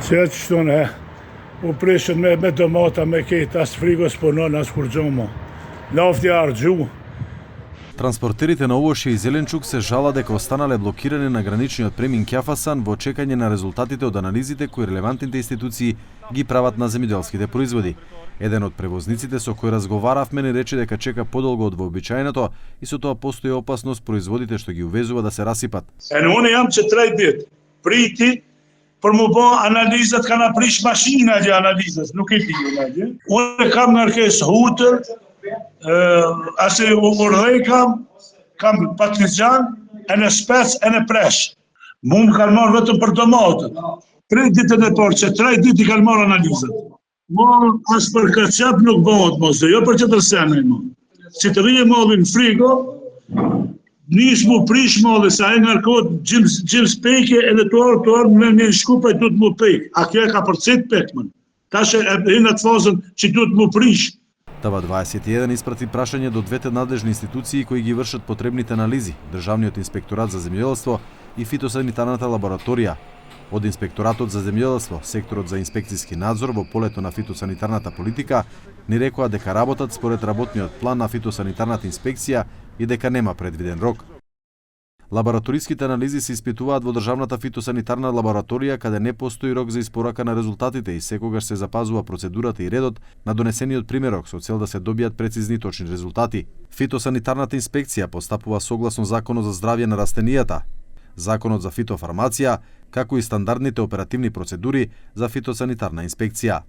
Certo, né? O preço me domata me que tas frigos по нас курџомо. Лавди арџу. Транспортерите на овошје и зеленчук се жала дека останале блокирани на граничниот премин Ќафасан во чекање на резултатите од анализите кои релевантните институции ги прават на земјоделските производи. Еден од превозниците со кој разговаравме ни рече дека чека подолго од вообичаеното и со тоа постои опасност производите што ги увезува да се расипат. Уне јам че 3 дит. Прити për mu bo analizat, kanë prish mashina gjë analizat, nuk e di gjë. Unë kam ngarkesë hutër, ase urdhej kam patlıcan, e në spec, e në presh. Mu më kanë marrë vetëm për domatët. 3 ditën e parë, që 3 ditë i kanë marrë analizat. Mu as për kaçap nuk bëhet mos, jo për qëtër sene mu. Si të rije mallin frigo, nis mu prish malli, sa e ngarkohet gjimës peke edhe tuar me një shkupaj du të mu pek. A kjo e ka përcet pekmen. Tash e hinat fazën që du të mu prish. ТВ21 испрати прашање до двете надлежни институции кои ги вршат потребните анализи, Државниот инспекторат за земјоделство и фитосанитарната лабораторија. Од Инспекторатот за земјоделство, секторот за инспекцијски надзор во полето на фитосанитарната политика, ни рекоа дека работат според работниот план на фитосанитарната инспекција и дека нема предвиден рок. Лабораториските анализи се испитуваат во Државната фитосанитарна лабораторија, каде не постои рок за испорака на резултатите и секогаш се запазува процедурата и редот на донесениот примерок со цел да се добијат прецизни и точни резултати. Фитосанитарната инспекција постапува согласно Законот за здравје на растенијата, Законот за фитофармација, како и стандардните оперативни процедури за фитосанитарна инспекција.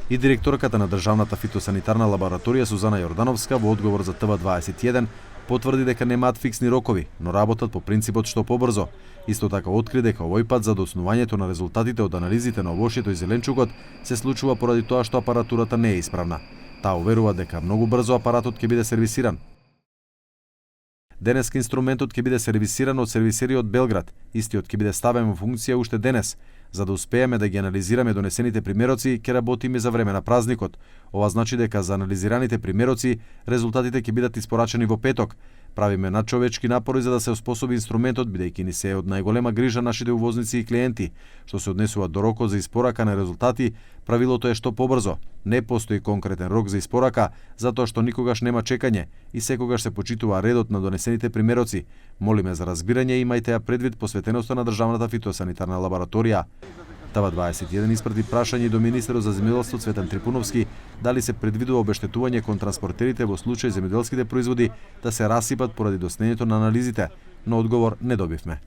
И директорката на Државната фитосанитарна лабораторија Сузана Јордановска во одговор за ТВ21 потврди дека немаат фиксни рокови, но работат по принципот што побрзо. Исто така откри дека овој пат за доснувањето на резултатите од анализите на овошјето и зеленчукот се случува поради тоа што апаратурата не е исправна. Таа уверува дека многу брзо апаратот ќе биде сервисиран. Денеска инструментот ќе биде сервисиран од сервисери од Белград. Истиот ќе биде ставен во функција уште денес. За да успееме да ги анализираме донесените примероци, ќе работиме за време на празникот. Ова значи дека за анализираните примероци резултатите ќе бидат испорачени во петок. Правиме надчовечки напори за да се оспособи инструментот, бидејќи ни се од најголема грижа нашите увозници и клиенти. Што се однесува до рокот за испорака на резултати, правилото е што побрзо. Не постои конкретен рок за испорака, затоа што никогаш нема чекање и секогаш се почитува редот на донесените примероци. Молиме за разбирање и имајте ја предвид посветеноста на Државната фитосанитарна лабораторија. ТВ21 испрати прашање до министерот за земјоделство Цветан Трипуновски дали се предвидува обештетување кон транспортерите во случај земјоделските производи да се расипат поради доснењето на анализите, но одговор не добивме.